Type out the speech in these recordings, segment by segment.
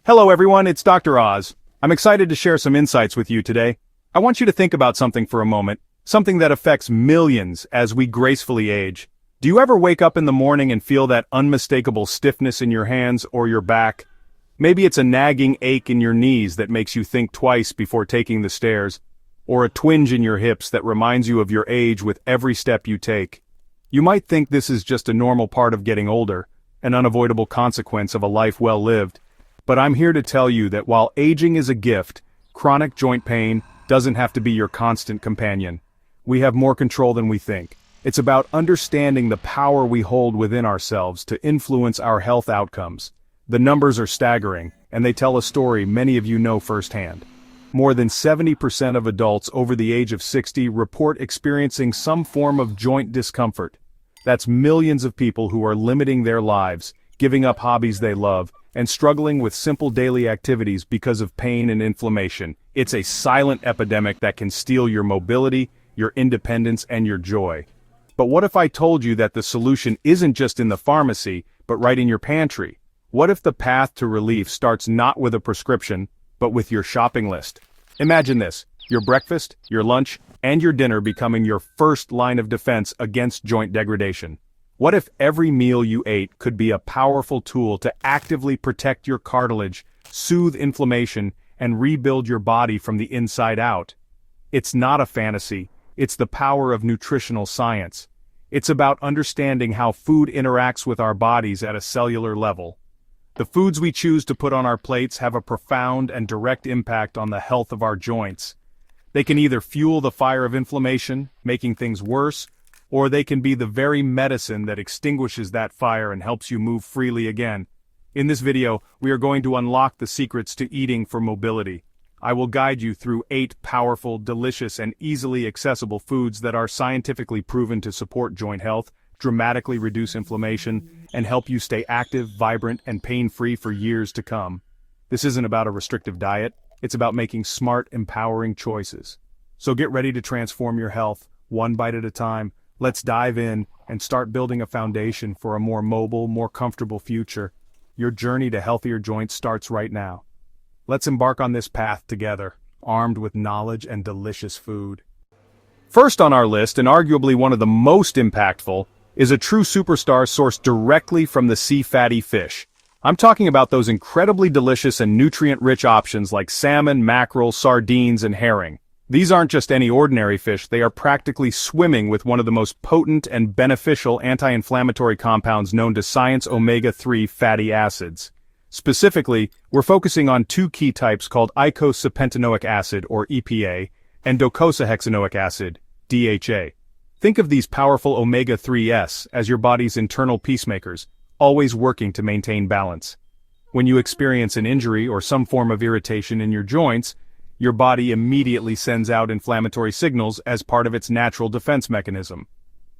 Hello everyone, it's Dr. Oz. I'm excited to share some insights with you today. I want you to think about something for a moment, something that affects millions as we gracefully age. Do you ever wake up in the morning and feel that unmistakable stiffness in your hands or your back? Maybe it's a nagging ache in your knees that makes you think twice before taking the stairs, or a twinge in your hips that reminds you of your age with every step you take. You might think this is just a normal part of getting older, an unavoidable consequence of a life well lived. But I'm here to tell you that while aging is a gift, chronic joint pain doesn't have to be your constant companion. We have more control than we think. It's about understanding the power we hold within ourselves to influence our health outcomes. The numbers are staggering, and they tell a story many of you know firsthand. More than 70% of adults over the age of 60 report experiencing some form of joint discomfort. That's millions of people who are limiting their lives, giving up hobbies they love, and struggling with simple daily activities because of pain and inflammation. It's a silent epidemic that can steal your mobility, your independence, and your joy. But what if I told you that the solution isn't just in the pharmacy, but right in your pantry? What if the path to relief starts not with a prescription, but with your shopping list? Imagine this: your breakfast, your lunch, and your dinner becoming your first line of defense against joint degradation. What if every meal you ate could be a powerful tool to actively protect your cartilage, soothe inflammation, and rebuild your body from the inside out? It's not a fantasy, it's the power of nutritional science. It's about understanding how food interacts with our bodies at a cellular level. The foods we choose to put on our plates have a profound and direct impact on the health of our joints. They can either fuel the fire of inflammation, making things worse, or they can be the very medicine that extinguishes that fire and helps you move freely again. In this video, we are going to unlock the secrets to eating for mobility. I will guide you through 8 powerful, delicious, and easily accessible foods that are scientifically proven to support joint health, dramatically reduce inflammation, and help you stay active, vibrant, and pain-free for years to come. This isn't about a restrictive diet, it's about making smart, empowering choices. So get ready to transform your health, one bite at a time. Let's dive in and start building a foundation for a more mobile, more comfortable future. Your journey to healthier joints starts right now. Let's embark on this path together, armed with knowledge and delicious food. First on our list, and arguably one of the most impactful, is a true superstar sourced directly from the sea fatty fish. I'm talking about those incredibly delicious and nutrient-rich options like salmon, mackerel, sardines, and herring. These aren't just any ordinary fish, they are practically swimming with one of the most potent and beneficial anti-inflammatory compounds known to science: omega-3 fatty acids. Specifically, we're focusing on 2 key types called eicosapentaenoic acid, or EPA, and docosahexaenoic acid, DHA. Think of these powerful omega-3s as your body's internal peacemakers, always working to maintain balance. When you experience an injury or some form of irritation in your joints, your body immediately sends out inflammatory signals as part of its natural defense mechanism.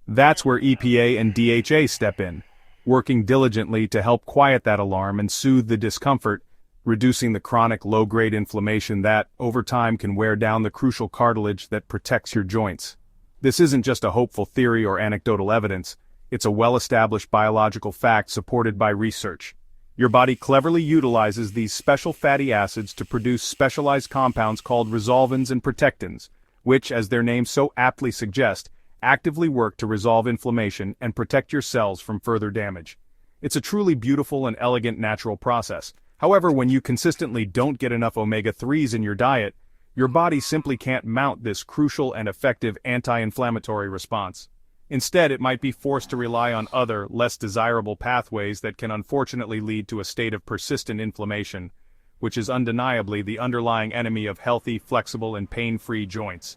That's where EPA and DHA step in, working diligently to help quiet that alarm and soothe the discomfort, reducing the chronic low-grade inflammation that, over time, can wear down the crucial cartilage that protects your joints. This isn't just a hopeful theory or anecdotal evidence, it's a well-established biological fact supported by research. Your body cleverly utilizes these special fatty acids to produce specialized compounds called resolvins and protectins, which, as their names so aptly suggest, actively work to resolve inflammation and protect your cells from further damage. It's a truly beautiful and elegant natural process. However, when you consistently don't get enough omega-3s in your diet, your body simply can't mount this crucial and effective anti-inflammatory response. Instead, it might be forced to rely on other, less desirable pathways that can unfortunately lead to a state of persistent inflammation, which is undeniably the underlying enemy of healthy, flexible, and pain-free joints,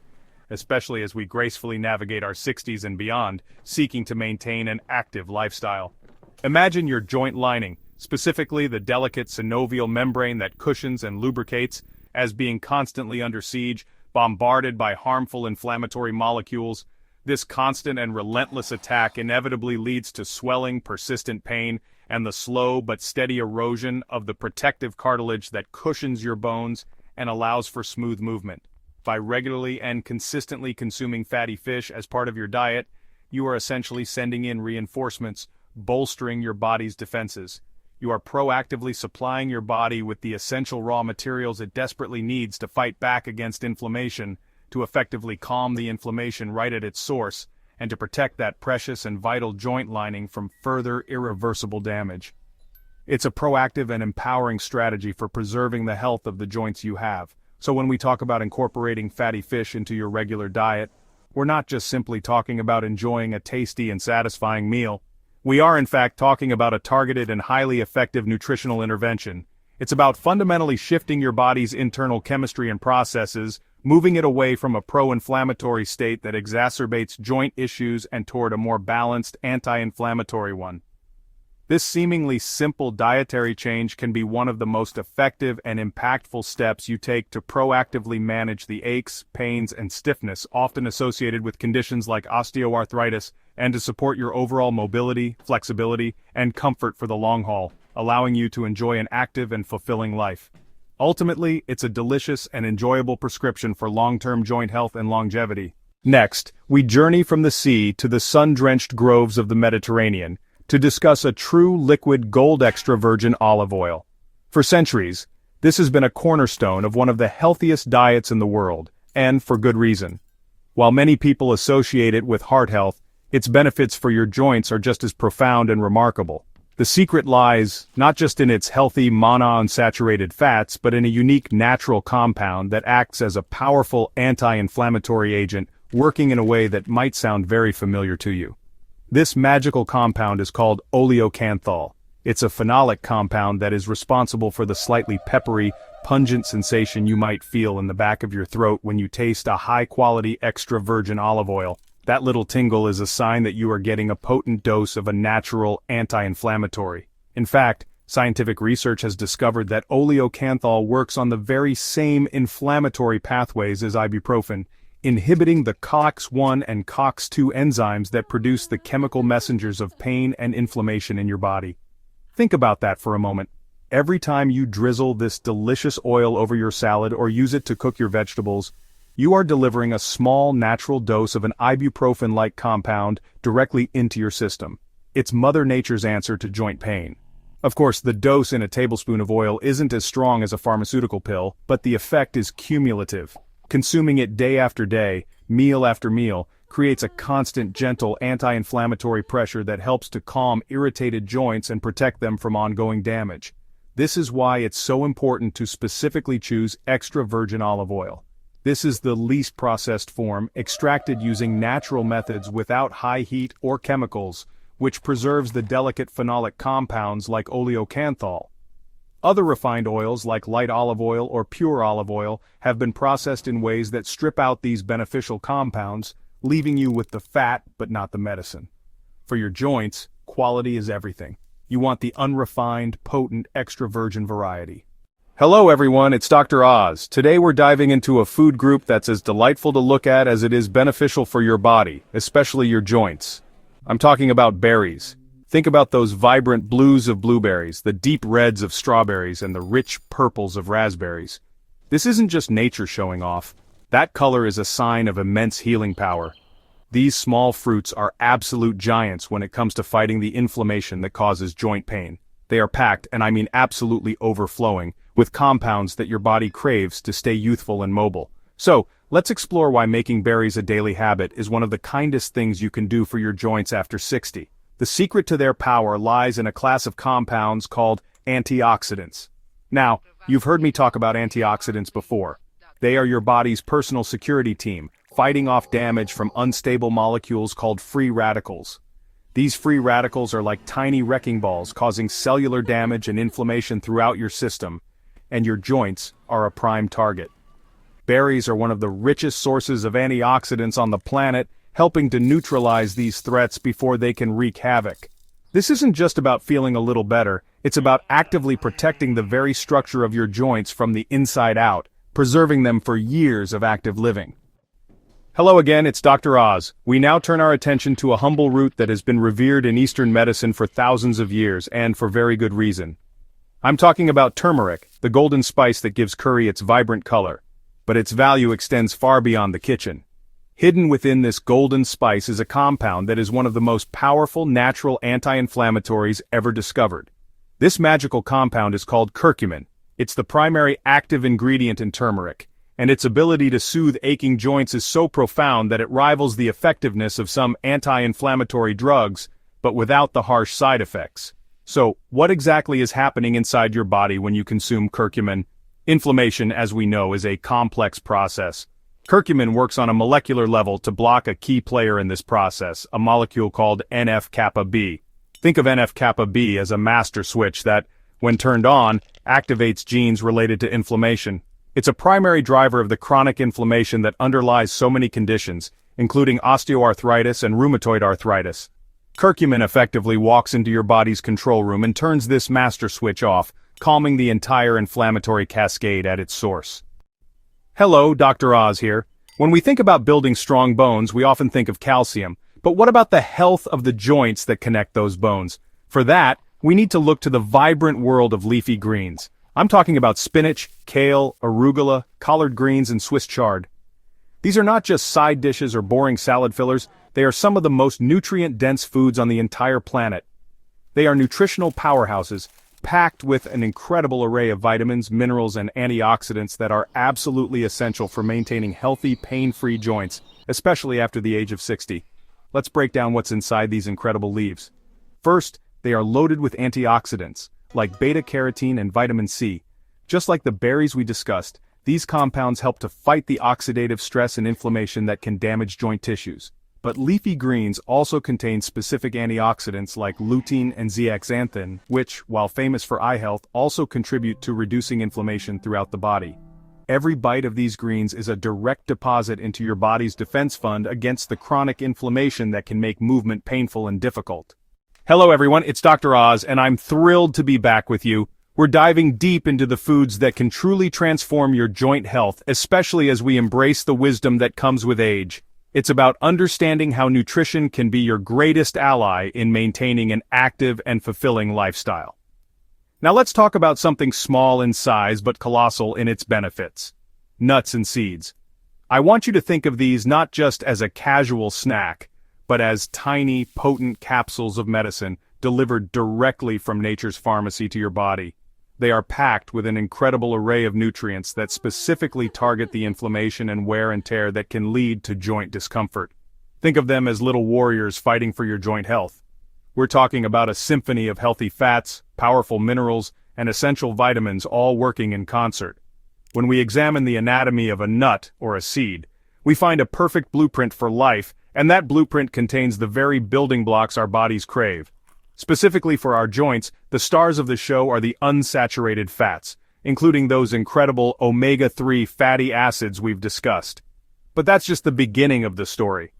especially as we gracefully navigate our 60s and beyond, seeking to maintain an active lifestyle. Imagine your joint lining, specifically the delicate synovial membrane that cushions and lubricates, as being constantly under siege, bombarded by harmful inflammatory molecules. This constant and relentless attack inevitably leads to swelling, persistent pain, and the slow but steady erosion of the protective cartilage that cushions your bones and allows for smooth movement. By regularly and consistently consuming fatty fish as part of your diet, you are essentially sending in reinforcements, bolstering your body's defenses. You are proactively supplying your body with the essential raw materials it desperately needs to fight back against inflammation, to effectively calm the inflammation right at its source, and to protect that precious and vital joint lining from further irreversible damage. It's a proactive and empowering strategy for preserving the health of the joints you have. So when we talk about incorporating fatty fish into your regular diet, we're not just simply talking about enjoying a tasty and satisfying meal. We are in fact talking about a targeted and highly effective nutritional intervention. It's about fundamentally shifting your body's internal chemistry and processes, moving it away from a pro-inflammatory state that exacerbates joint issues and toward a more balanced anti-inflammatory one. This seemingly simple dietary change can be one of the most effective and impactful steps you take to proactively manage the aches, pains, and stiffness often associated with conditions like osteoarthritis, and to support your overall mobility, flexibility, and comfort for the long haul, allowing you to enjoy an active and fulfilling life. Ultimately, it's a delicious and enjoyable prescription for long-term joint health and longevity. Next, we journey from the sea to the sun-drenched groves of the Mediterranean, to discuss a true liquid gold extra virgin olive oil. For centuries, this has been a cornerstone of one of the healthiest diets in the world, and for good reason. While many people associate it with heart health, its benefits for your joints are just as profound and remarkable. The secret lies not just in its healthy monounsaturated fats, but in a unique natural compound that acts as a powerful anti-inflammatory agent, working in a way that might sound very familiar to you. This magical compound is called oleocanthal. It's a phenolic compound that is responsible for the slightly peppery, pungent sensation you might feel in the back of your throat when you taste a high-quality extra virgin olive oil. That little tingle is a sign that you are getting a potent dose of a natural anti-inflammatory. In fact, scientific research has discovered that oleocanthal works on the very same inflammatory pathways as ibuprofen, inhibiting the COX-1 and COX-2 enzymes that produce the chemical messengers of pain and inflammation in your body. Think about that for a moment. Every time you drizzle this delicious oil over your salad or use it to cook your vegetables, you are delivering a small natural dose of an ibuprofen-like compound directly into your system. It's Mother Nature's answer to joint pain. Of course, the dose in a tablespoon of oil isn't as strong as a pharmaceutical pill, but the effect is cumulative. Consuming it day after day, meal after meal, creates a constant, gentle, anti-inflammatory pressure that helps to calm irritated joints and protect them from ongoing damage. This is why it's so important to specifically choose extra virgin olive oil. This is the least processed form, extracted using natural methods without high heat or chemicals, which preserves the delicate phenolic compounds like oleocanthal. Other refined oils like light olive oil or pure olive oil have been processed in ways that strip out these beneficial compounds, leaving you with the fat but not the medicine. For your joints, quality is everything. You want the unrefined, potent, extra virgin variety. Hello everyone, it's Dr. Oz. Today we're diving into a food group that's as delightful to look at as it is beneficial for your body, especially your joints. I'm talking about berries. Think about those vibrant blues of blueberries, the deep reds of strawberries, and the rich purples of raspberries. This isn't just nature showing off. That color is a sign of immense healing power. These small fruits are absolute giants when it comes to fighting the inflammation that causes joint pain. They are packed, and I mean absolutely overflowing, with compounds that your body craves to stay youthful and mobile. So, let's explore why making berries a daily habit is one of the kindest things you can do for your joints after 60. The secret to their power lies in a class of compounds called antioxidants. Now, you've heard me talk about antioxidants before. They are your body's personal security team, fighting off damage from unstable molecules called free radicals. These free radicals are like tiny wrecking balls causing cellular damage and inflammation throughout your system, and your joints are a prime target. Berries are one of the richest sources of antioxidants on the planet, helping to neutralize these threats before they can wreak havoc. This isn't just about feeling a little better, it's about actively protecting the very structure of your joints from the inside out, preserving them for years of active living. Hello again, it's Dr. Oz. We now turn our attention to a humble root that has been revered in Eastern medicine for thousands of years, and for very good reason. I'm talking about turmeric, the golden spice that gives curry its vibrant color. But its value extends far beyond the kitchen. Hidden within this golden spice is a compound that is one of the most powerful natural anti-inflammatories ever discovered. This magical compound is called curcumin. It's the primary active ingredient in turmeric, and its ability to soothe aching joints is so profound that it rivals the effectiveness of some anti-inflammatory drugs, but without the harsh side effects. So, what exactly is happening inside your body when you consume curcumin? Inflammation, as we know, is a complex process. Curcumin works on a molecular level to block a key player in this process, a molecule called NF-kappa B. Think of NF-kappa B as a master switch that, when turned on, activates genes related to inflammation. It's a primary driver of the chronic inflammation that underlies so many conditions, including osteoarthritis and rheumatoid arthritis. Curcumin effectively walks into your body's control room and turns this master switch off, calming the entire inflammatory cascade at its source. Hello, Dr. Oz here. When we think about building strong bones, we often think of calcium, but what about the health of the joints that connect those bones? For that, we need to look to the vibrant world of leafy greens. I'm talking about spinach, kale, arugula, collard greens, and Swiss chard. These are not just side dishes or boring salad fillers, they are some of the most nutrient-dense foods on the entire planet. They are nutritional powerhouses, packed with an incredible array of vitamins, minerals, and antioxidants that are absolutely essential for maintaining healthy, pain-free joints, especially after the age of 60. Let's break down what's inside these incredible leaves. First, they are loaded with antioxidants, like beta-carotene and vitamin C. Just like the berries we discussed, these compounds help to fight the oxidative stress and inflammation that can damage joint tissues. But leafy greens also contain specific antioxidants like lutein and zeaxanthin, which, while famous for eye health, also contribute to reducing inflammation throughout the body. Every bite of these greens is a direct deposit into your body's defense fund against the chronic inflammation that can make movement painful and difficult. Hello everyone, it's Dr. Oz, and I'm thrilled to be back with you. We're diving deep into the foods that can truly transform your joint health, especially as we embrace the wisdom that comes with age. It's about understanding how nutrition can be your greatest ally in maintaining an active and fulfilling lifestyle. Now let's talk about something small in size but colossal in its benefits. Nuts and seeds. I want you to think of these not just as a casual snack, but as tiny, potent capsules of medicine delivered directly from nature's pharmacy to your body. They are packed with an incredible array of nutrients that specifically target the inflammation and wear and tear that can lead to joint discomfort. Think of them as little warriors fighting for your joint health. We're talking about a symphony of healthy fats, powerful minerals, and essential vitamins all working in concert. When we examine the anatomy of a nut or a seed, we find a perfect blueprint for life, and that blueprint contains the very building blocks our bodies crave. Specifically for our joints, the stars of the show are the unsaturated fats, including those incredible omega-3 fatty acids we've discussed. But that's just the beginning of the story.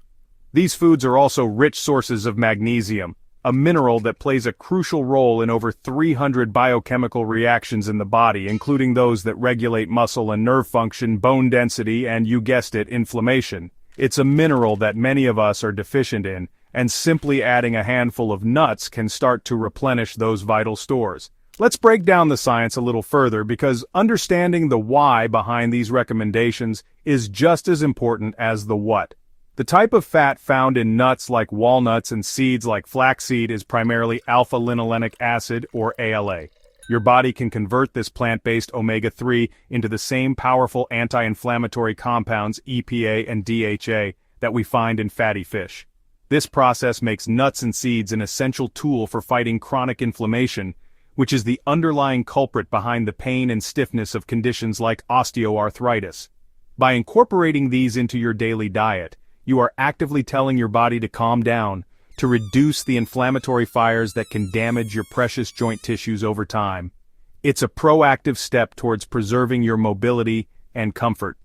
These foods are also rich sources of magnesium, a mineral that plays a crucial role in over 300 biochemical reactions in the body, including those that regulate muscle and nerve function, bone density, and, you guessed it, inflammation. It's a mineral that many of us are deficient in, and simply adding a handful of nuts can start to replenish those vital stores. Let's break down the science a little further, because understanding the why behind these recommendations is just as important as the what. The type of fat found in nuts like walnuts and seeds like flaxseed is primarily alpha-linolenic acid, or ALA. Your body can convert this plant-based omega-3 into the same powerful anti-inflammatory compounds EPA and DHA that we find in fatty fish. This process makes nuts and seeds an essential tool for fighting chronic inflammation, which is the underlying culprit behind the pain and stiffness of conditions like osteoarthritis. By incorporating these into your daily diet, you are actively telling your body to calm down, to reduce the inflammatory fires that can damage your precious joint tissues over time. It's a proactive step towards preserving your mobility and comfort.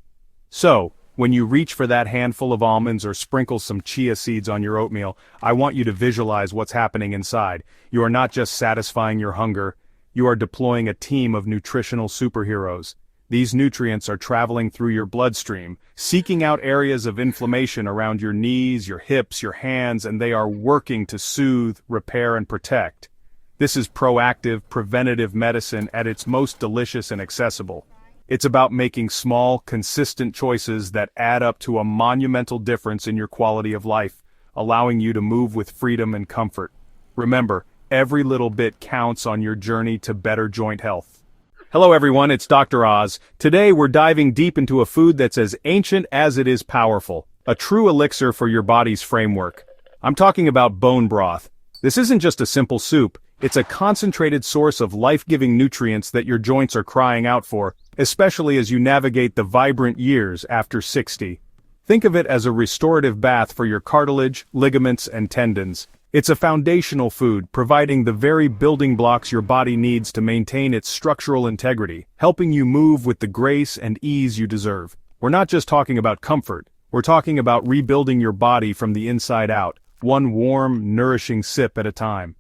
So, when you reach for that handful of almonds or sprinkle some chia seeds on your oatmeal, I want you to visualize what's happening inside. You are not just satisfying your hunger, you are deploying a team of nutritional superheroes. These nutrients are traveling through your bloodstream, seeking out areas of inflammation around your knees, your hips, your hands, and they are working to soothe, repair, and protect. This is proactive, preventative medicine at its most delicious and accessible. It's about making small, consistent choices that add up to a monumental difference in your quality of life, allowing you to move with freedom and comfort. Remember, Every little bit counts on your journey to better joint health. Hello everyone, it's Dr. Oz. Today we're diving deep into a food that's as ancient as it is powerful. A true elixir for your body's framework. I'm talking about bone broth. This isn't just a simple soup, it's a concentrated source of life-giving nutrients that your joints are crying out for, especially as you navigate the vibrant years after 60. Think of it as a restorative bath for your cartilage, ligaments, and tendons. It's a foundational food, providing the very building blocks your body needs to maintain its structural integrity, helping you move with the grace and ease you deserve. We're not just talking about comfort, we're talking about rebuilding your body from the inside out, one warm, nourishing sip at a time.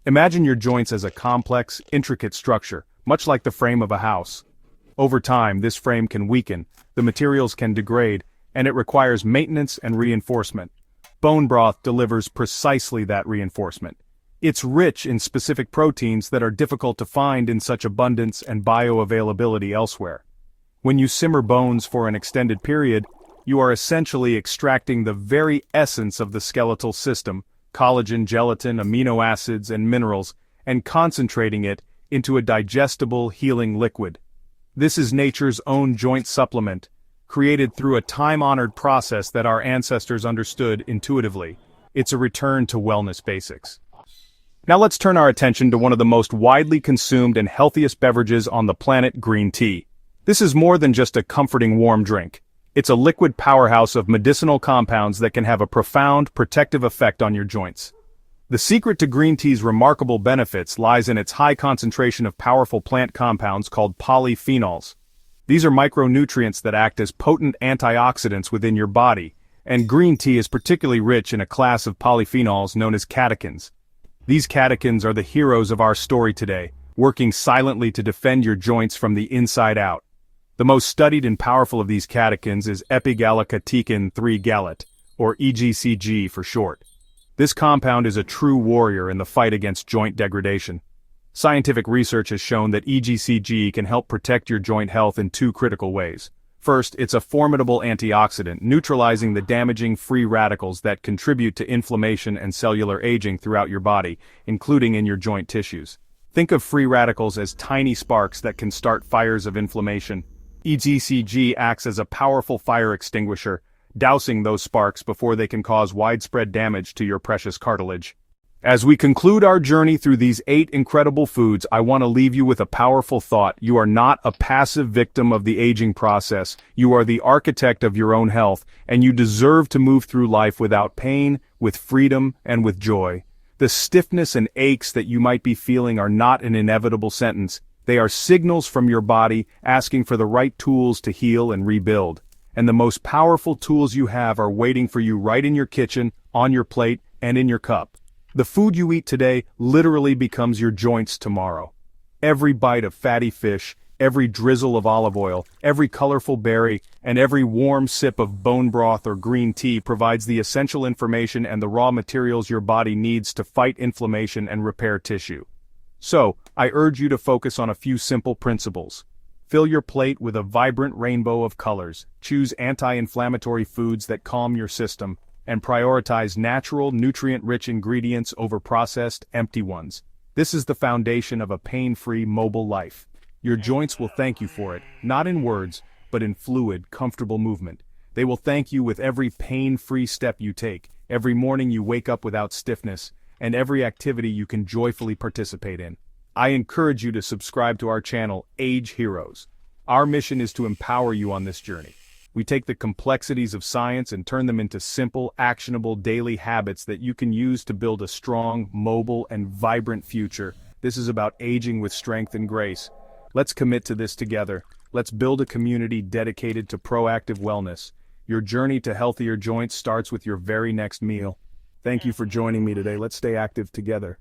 Imagine your joints as a complex, intricate structure, much like the frame of a house. Over time, this frame can weaken, the materials can degrade, and it requires maintenance and reinforcement. Bone broth delivers precisely that reinforcement. It's rich in specific proteins that are difficult to find in such abundance and bioavailability elsewhere. When you simmer bones for an extended period, you are essentially extracting the very essence of the skeletal system, collagen, gelatin, amino acids, and minerals, and concentrating it into a digestible, healing liquid. This is nature's own joint supplement, created through a time-honored process that our ancestors understood intuitively. It's a return to wellness basics. Now let's turn our attention to one of the most widely consumed and healthiest beverages on the planet, green tea. This is more than just a comforting warm drink. It's a liquid powerhouse of medicinal compounds that can have a profound, protective effect on your joints. The secret to green tea's remarkable benefits lies in its high concentration of powerful plant compounds called polyphenols. These are micronutrients that act as potent antioxidants within your body, and green tea is particularly rich in a class of polyphenols known as catechins. These catechins are the heroes of our story today, working silently to defend your joints from the inside out. The most studied and powerful of these catechins is epigallocatechin 3-gallate, or EGCG for short. This compound is a true warrior in the fight against joint degradation. Scientific research has shown that EGCG can help protect your joint health in two critical ways. First, it's a formidable antioxidant, neutralizing the damaging free radicals that contribute to inflammation and cellular aging throughout your body, including in your joint tissues. Think of free radicals as tiny sparks that can start fires of inflammation. EGCG acts as a powerful fire extinguisher, dousing those sparks before they can cause widespread damage to your precious cartilage. As we conclude our journey through these 8 incredible foods, I want to leave you with a powerful thought. You are not a passive victim of the aging process. You are the architect of your own health, and you deserve to move through life without pain, with freedom, and with joy. The stiffness and aches that you might be feeling are not an inevitable sentence. They are signals from your body asking for the right tools to heal and rebuild. And the most powerful tools you have are waiting for you right in your kitchen, on your plate, and in your cup. The food you eat today literally becomes your joints tomorrow. Every bite of fatty fish, every drizzle of olive oil, every colorful berry, and every warm sip of bone broth or green tea provides the essential information and the raw materials your body needs to fight inflammation and repair tissue. So, I urge you to focus on a few simple principles. Fill your plate with a vibrant rainbow of colors, choose anti-inflammatory foods that calm your system, and prioritize natural, nutrient-rich ingredients over processed, empty ones. This is the foundation of a pain-free, mobile life. Your joints will thank you for it, not in words, but in fluid, comfortable movement. They will thank you with every pain-free step you take, every morning you wake up without stiffness, and every activity you can joyfully participate in. I encourage you to subscribe to our channel, AgeHeroes. Our mission is to empower you on this journey. We take the complexities of science and turn them into simple, actionable daily habits that you can use to build a strong, mobile, and vibrant future. This is about aging with strength and grace. Let's commit to this together. Let's build a community dedicated to proactive wellness. Your journey to healthier joints starts with your very next meal. Thank you for joining me today. Let's stay active together.